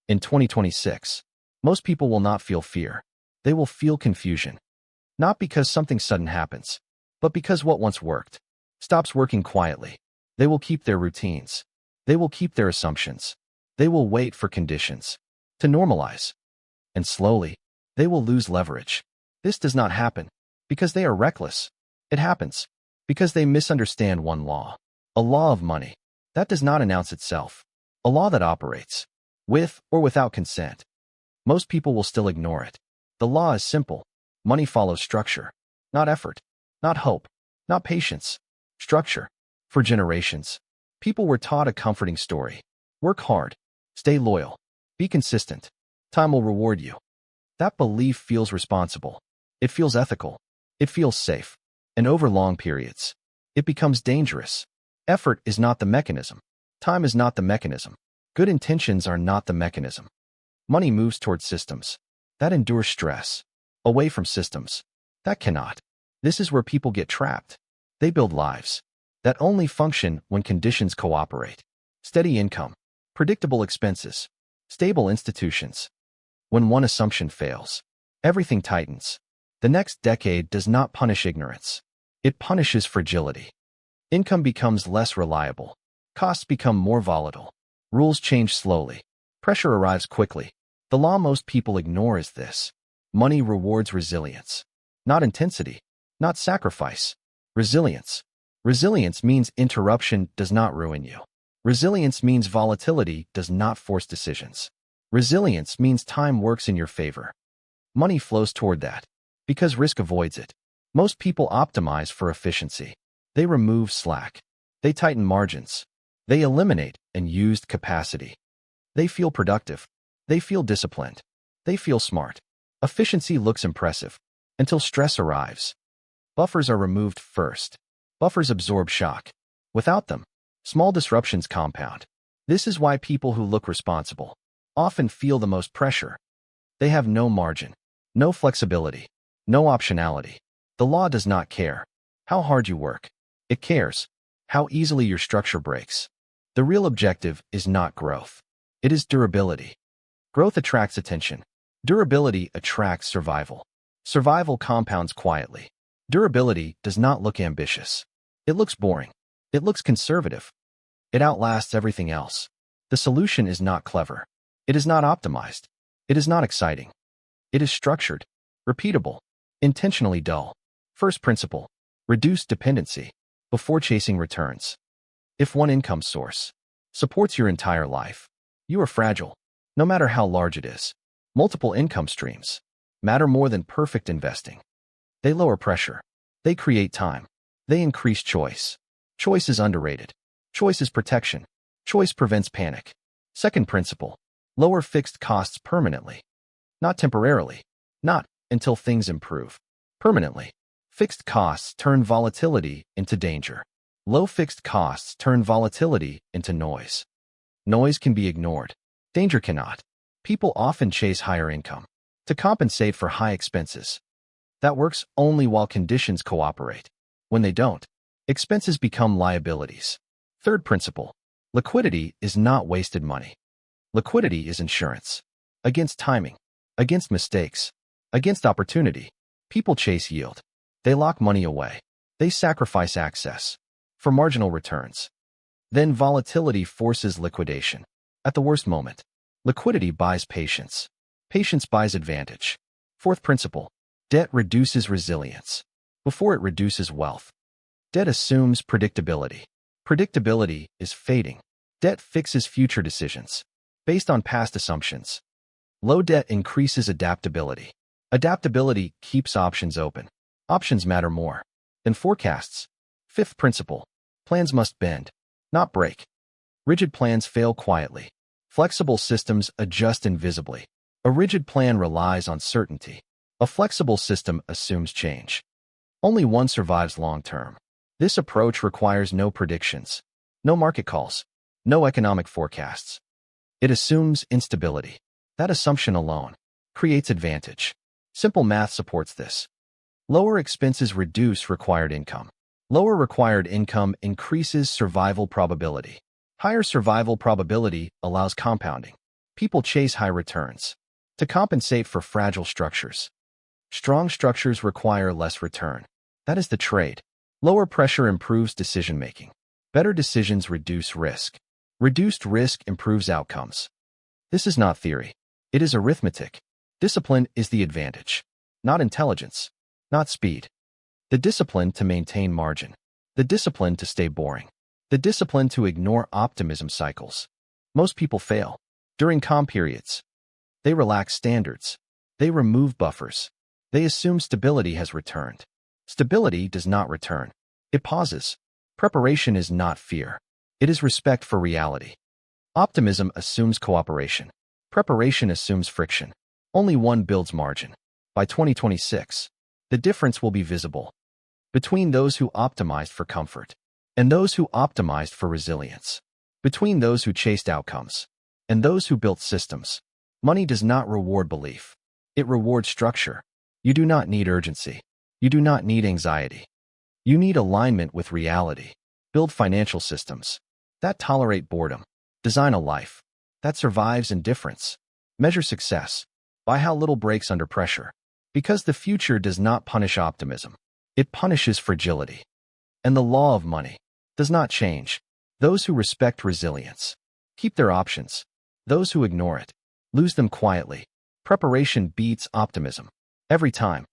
In 2026, most people will not feel fear. They will feel confusion. Not because something sudden happens, but because what once worked stops working quietly. They will keep their routines. They will keep their assumptions. They will wait for conditions to normalize. And slowly, they will lose leverage. This does not happen because they are reckless. It happens because they misunderstand one law, a law of money that does not announce itself, a law that operates with or without consent. Most people will still ignore it. The law is simple. Money follows structure, not effort, not hope, not patience. Structure. For generations, people were taught a comforting story. Work hard, stay loyal, be consistent. Time will reward you. That belief feels responsible. It feels ethical. It feels safe. And over long periods, it becomes dangerous. Effort is not the mechanism. Time is not the mechanism. Good intentions are not the mechanism. Money moves towards systems that endure stress, away from systems that cannot. This is where people get trapped. They build lives that only function when conditions cooperate. Steady income, predictable expenses, stable institutions. When one assumption fails, everything tightens. The next decade does not punish ignorance. It punishes fragility. Income becomes less reliable. Costs become more volatile. Rules change slowly. Pressure arrives quickly. The law most people ignore is this. Money rewards resilience. Not intensity. Not sacrifice. Resilience. Resilience means interruption does not ruin you. Resilience means volatility does not force decisions. Resilience means time works in your favor. Money flows toward that because risk avoids it. Most people optimize for efficiency. They remove slack. They tighten margins. They eliminate unused capacity. They feel productive. They feel disciplined. They feel smart. Efficiency looks impressive until stress arrives. Buffers are removed first. Buffers absorb shock. Without them, small disruptions compound. This is why people who look responsible often feel the most pressure. They have no margin, no flexibility, no optionality. The law does not care how hard you work. It cares how easily your structure breaks. The real objective is not growth. It is durability. Growth attracts attention. Durability attracts survival. Survival compounds quietly. Durability does not look ambitious. It looks boring. It looks conservative. It outlasts everything else. The solution is not clever. It is not optimized. It is not exciting. It is structured, repeatable, intentionally dull. First principle, reduce dependency before chasing returns. If one income source supports your entire life, you are fragile, no matter how large it is. Multiple income streams matter more than perfect investing. They lower pressure. They create time. They increase choice. Choice is underrated. Choice is protection. Choice prevents panic. Second principle, lower fixed costs permanently. Not temporarily. Not until things improve. Permanently. Fixed costs turn volatility into danger. Low fixed costs turn volatility into noise. Noise can be ignored. Danger cannot. People often chase higher income to compensate for high expenses. That works only while conditions cooperate. When they don't, expenses become liabilities. Third principle, liquidity is not wasted money. Liquidity is insurance. Against timing, against mistakes, against opportunity. People chase yield. They lock money away. They sacrifice access for marginal returns. Then volatility forces liquidation. At the worst moment, liquidity buys patience. Patience buys advantage. Fourth principle, debt reduces resilience before it reduces wealth. Debt assumes predictability. Predictability is fading. Debt fixes future decisions based on past assumptions. Low debt increases adaptability. Adaptability keeps options open. Options matter more than forecasts. Fifth principle, plans must bend, not break. Rigid plans fail quietly. Flexible systems adjust invisibly. A rigid plan relies on certainty. A flexible system assumes change. Only one survives long-term. This approach requires no predictions, no market calls, no economic forecasts. It assumes instability. That assumption alone creates advantage. Simple math supports this. Lower expenses reduce required income. Lower required income increases survival probability. Higher survival probability allows compounding. People chase high returns to compensate for fragile structures. Strong structures require less return. That is the trade. Lower pressure improves decision-making. Better decisions reduce risk. Reduced risk improves outcomes. This is not theory. It is arithmetic. Discipline is the advantage, not intelligence, not speed. The discipline to maintain margin. The discipline to stay boring. The discipline to ignore optimism cycles. Most people fail during calm periods. They relax standards. They remove buffers. They assume stability has returned. Stability does not return. It pauses. Preparation is not fear. It is respect for reality. Optimism assumes cooperation. Preparation assumes friction. Only one builds margin. By 2026, the difference will be visible between those who optimized for comfort and those who optimized for resilience, between those who chased outcomes and those who built systems. Money does not reward belief. It rewards structure. You do not need urgency. You do not need anxiety. You need alignment with reality. Build financial systems that tolerate boredom. Design a life that survives indifference. Measure success by how little breaks under pressure. Because the future does not punish optimism. It punishes fragility. And the law of money does not change. Those who respect resilience keep their options. Those who ignore it lose them quietly. Preparation beats optimism every time.